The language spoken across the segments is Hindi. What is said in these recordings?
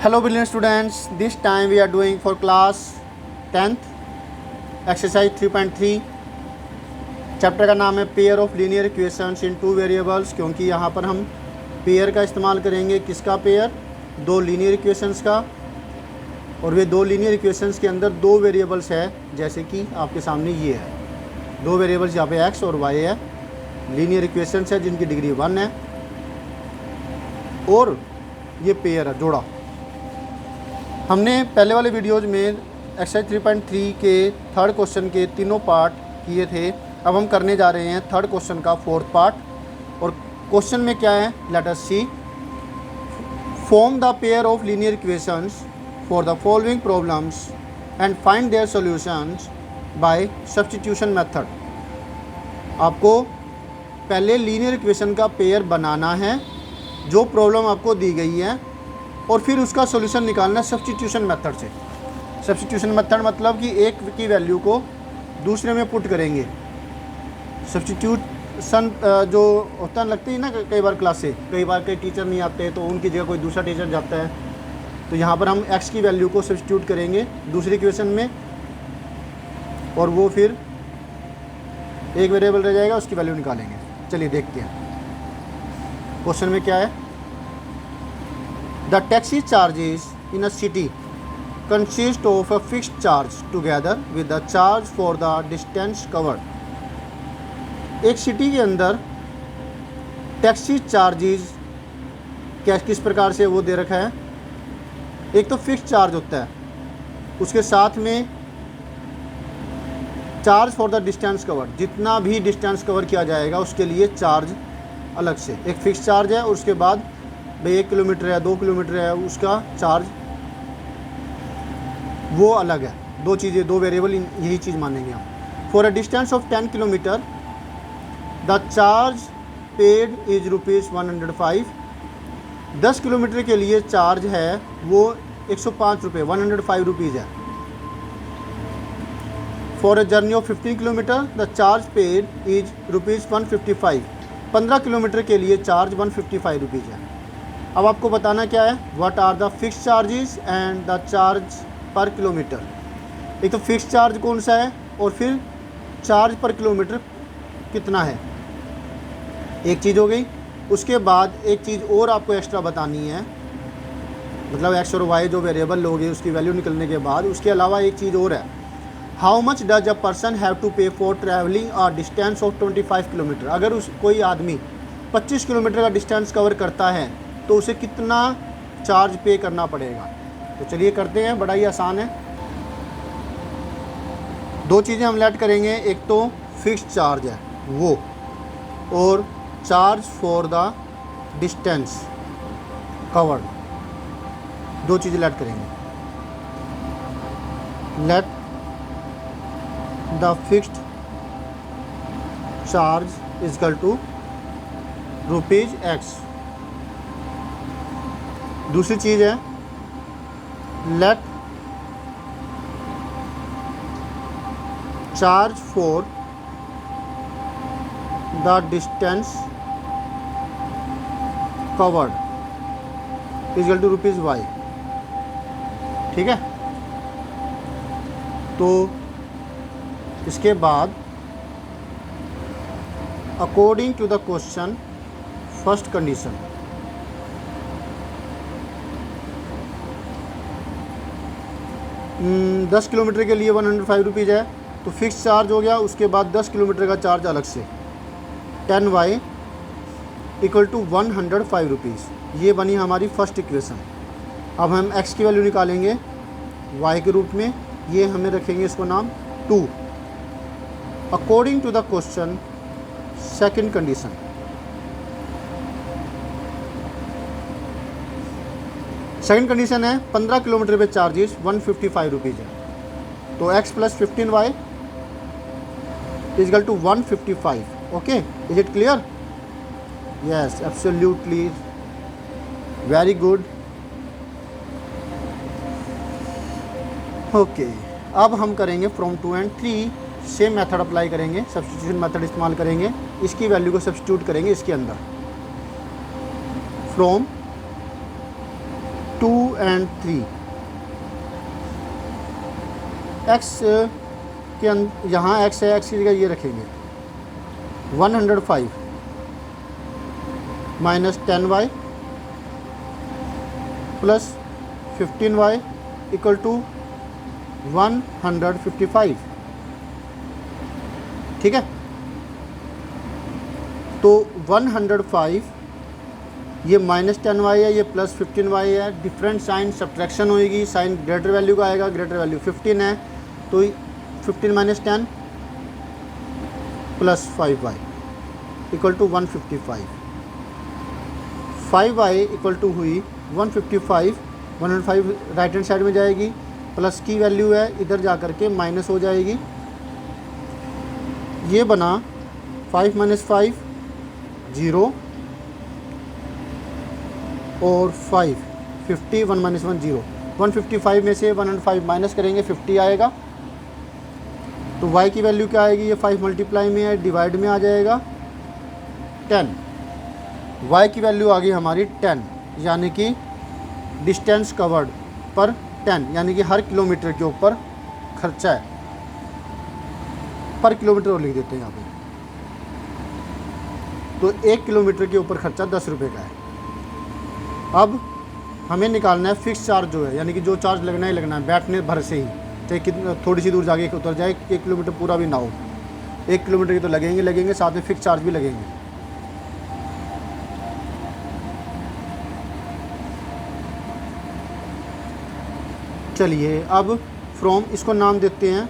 Hello brilliant students, this time we are doing for class 10th exercise 3.3 chapter का नाम है pair of linear equations in two variables. क्योंकि यहाँ पर हम पेयर का इस्तेमाल करेंगे। किसका पेयर? दो लीनियर इक्वेशंस का। और वे दो लीनियर इक्वेशंस के अंदर दो वेरिएबल्स है, जैसे कि आपके सामने ये है। दो वेरिएबल्स यहाँ पे x और y है, लीनियर इक्वेशंस है जिनकी डिग्री 1 है और ये पेयर है, जोड़ा। हमने पहले वाले वीडियोज़ में एक्सरसाइज 3.3 के थर्ड क्वेश्चन के तीनों पार्ट किए थे। अब हम करने जा रहे हैं थर्ड क्वेश्चन का फोर्थ पार्ट। और क्वेश्चन में क्या है, let us see. Form the pair of linear equations for the following problems and find their solutions by substitution method. आपको पहले लीनियर इक्वेशन का पेयर बनाना है जो प्रॉब्लम आपको दी गई है, और फिर उसका सॉल्यूशन निकालना है सब्स्टिट्यूशन मेथड से। सब्स्टिट्यूशन मेथड मतलब कि एक की वैल्यू को दूसरे में पुट करेंगे। सब्स्टिट्यूशन जो होता है, लगती है ना कई बार क्लास से, कई बार कई टीचर नहीं आते तो उनकी जगह कोई दूसरा टीचर जाता है, तो यहाँ पर हम x की वैल्यू को सब्स्टिट्यूट करेंगे दूसरी इक्वेशन में, और वो फिर एक वेरिएबल रह जाएगा, उसकी वैल्यू निकालेंगे। चलिए देखते हैं क्वेश्चन में क्या है। The taxi charges in a city consist of a fixed charge together with the charge for the distance covered. एक सिटी के अंदर टैक्सी चार्जेस क्या किस प्रकार से वो दे रखा है। एक तो फिक्स चार्ज होता है, उसके साथ में charge for the distance covered, जितना भी डिस्टेंस कवर किया जाएगा उसके लिए चार्ज अलग से। एक फिक्स चार्ज है और उसके बाद भाई 1 किलोमीटर है, 2 किलोमीटर है, उसका चार्ज वो अलग है। दो चीज़ें, दो वेरिएबल, यही चीज़ मानेंगे हम। For a distance of 10 kilometre the charge paid is ₹105। 10 kilometre के लिए चार्ज है वो 105 रुपये, 105 रुपीज़ है। For a journey of 15 kilometre the charge paid is ₹155। 15 kilometre के लिए चार्ज 155 रुपीज़ है। अब आपको बताना क्या है, what are the fix charges and the charge per kilometre. एक तो फिक्स चार्ज कौन सा है और फिर चार्ज पर किलोमीटर कितना है, एक चीज़ हो गई। उसके बाद एक चीज़ और आपको एक्स्ट्रा बतानी है, मतलब x और y जो वेरिएबल लोगे उसकी वैल्यू निकलने के बाद उसके अलावा एक चीज़ और है। How much does a person have to pay for travelling a distance of 25 kilometre. अगर कोई आदमी 25 किलोमीटर का डिस्टेंस कवर करता है तो उसे कितना चार्ज पे करना पड़ेगा। तो चलिए करते हैं, बड़ा ही आसान है। दो चीज़ें हम ऐड करेंगे, एक तो फिक्स्ड चार्ज है वो, और charge for the distance covered, दो चीज़ें ऐड करेंगे। Let the fixed charge is equal to ₹x। दूसरी चीज़ है let charge for the distance covered is equal to ₹y। ठीक है, तो इसके बाद according to the question first condition, Hmm, 10 kilometre के लिए 105 रुपीज़ है, तो फिक्स चार्ज हो गया। उसके बाद 10 किलोमीटर का चार्ज अलग से 10y इक्वल टू 105 रुपीज़। ये बनी हमारी फर्स्ट इक्वेशन। अब हम x की वैल्यू निकालेंगे y के रूप में, ये हमें रखेंगे इसको नाम 2। According to the question second condition, second condition है 15 किलोमीटर पे चार्जेस 155 रुपीज़ है, तो x plus 15y is equal to 155। Okay, is it clear? Yes, absolutely, very good. Okay, अब हम करेंगे from 2 and 3 same method apply करेंगे, सब्स्टिट्यूशन मेथड इस्तेमाल करेंगे। इसकी वैल्यू को सब्स्टिट्यूट करेंगे इसके अंदर। फ्रॉम 2 and 3, x के यहाँ x है, x की जगह ये रखेंगे 105 minus 10y plus 15y equal to 155। ठीक है, तो 105 ये माइनस 10y है, ये प्लस 15y है, डिफरेंट साइन सब्ट्रैक्शन होएगी, साइन ग्रेटर वैल्यू का आएगा, ग्रेटर वैल्यू 15 है, तो 15 minus 10 plus 5y equal to 155। 5y equal to हुई 155, 105 राइट हैंड साइड में जाएगी, प्लस की वैल्यू है इधर जा कर के माइनस हो जाएगी, ये बना 5 माइनस 5 0 और 5 50, 1 माइनस 1 0। 155 में से 105 माइनस करेंगे 50 आएगा, तो y की वैल्यू क्या आएगी, ये 5 मल्टीप्लाई में है, डिवाइड में आ जाएगा 10। y की वैल्यू आ गई हमारी 10, यानी कि डिस्टेंस कवर्ड पर 10, यानी कि हर किलोमीटर के ऊपर खर्चा है, पर किलोमीटर और लिख देते हैं यहाँ पे। तो 1 किलोमीटर के ऊपर खर्चा 10 रुपये का है। अब हमें निकालना है फिक्स चार्ज जो है, यानी कि जो चार्ज लगना ही लगना है बैठने भर से ही, चाहे कितना थोड़ी सी दूर जाके उतर जाए, 1 किलोमीटर पूरा भी ना हो, 1 किलोमीटर के तो लगेंगे, साथ में फिक्स चार्ज भी लगेंगे। चलिए अब फ्रॉम इसको नाम देते हैं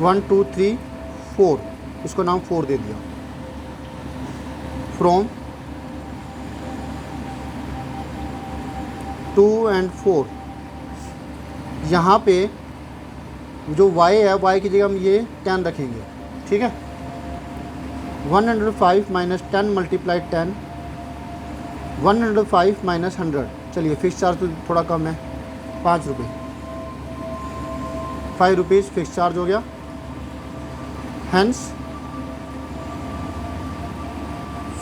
1 2 3 4, इसको नाम 4 दे दिया। फ्रॉम 2 and 4, यहाँ पे जो y है, y की जगह हम ये 10 रखेंगे। ठीक है, 105 माइनस 10 मल्टीप्लाई 10, 105 माइनस 100। चलिए फिक्स चार्ज तो थोड़ा कम है, 5 रुपये, 5 रुपीज़ फिक्स चार्ज हो गया। हैंस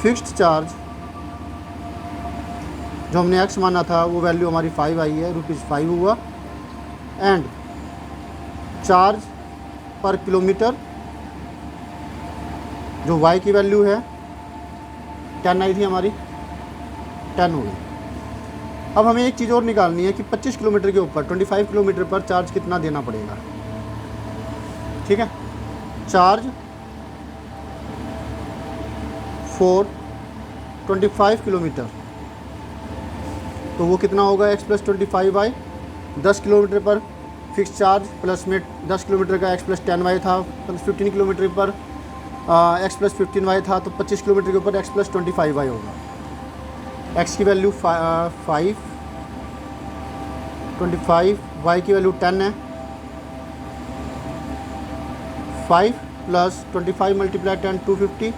फिक्स्ड चार्ज जो हमने x माना था वो वैल्यू हमारी 5 आई है, ₹5 हुआ। एंड चार्ज पर किलोमीटर जो y की वैल्यू है 10 आई थी हमारी, 10 हो गई। अब हमें एक चीज़ और निकालनी है कि 25 किलोमीटर के ऊपर 25 किलोमीटर पर चार्ज कितना देना पड़ेगा। ठीक है, चार्ज फॉर 25 किलोमीटर, तो वो कितना होगा x प्लस 25y। 10 किलोमीटर पर फिक्स चार्ज प्लस में 10 किलोमीटर का x प्लस 10y था, 15 किलोमीटर पर x प्लस 15y था, तो 25 किलोमीटर के ऊपर x प्लस 25y होगा। x की वैल्यू 5, 25, y की वैल्यू 10 है, 5 प्लस 25 मल्टीप्लाई 10 250,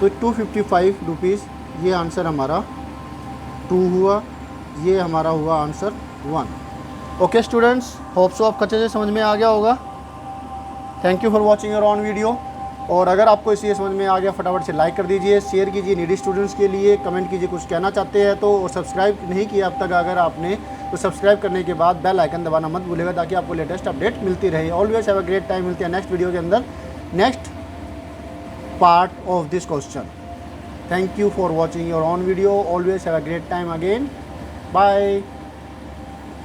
तो 255 रुपीज़, ये आंसर हमारा 2 हुआ, ये हमारा हुआ answer 1। Okay students, hope so आपको अच्छे से समझ में आ गया होगा। Thank you for watching your on video. और अगर आपको इसी समझ में आ गया, फटाफट से लाइक कर दीजिए, शेयर कीजिए नीडी स्टूडेंट्स के लिए, कमेंट कीजिए कुछ कहना चाहते हैं तो, और सब्सक्राइब नहीं किया अब तक अगर आपने, तो सब्सक्राइब करने के बाद बेल आइकन दबाना मत भूलिएगा ताकि आपको लेटेस्ट अपडेट मिलती रहे। Always have a great time. मिलते हैं नेक्स्ट वीडियो के अंदर, next part of this question. Thank you for watching your on video. Always have a great time again. Bye.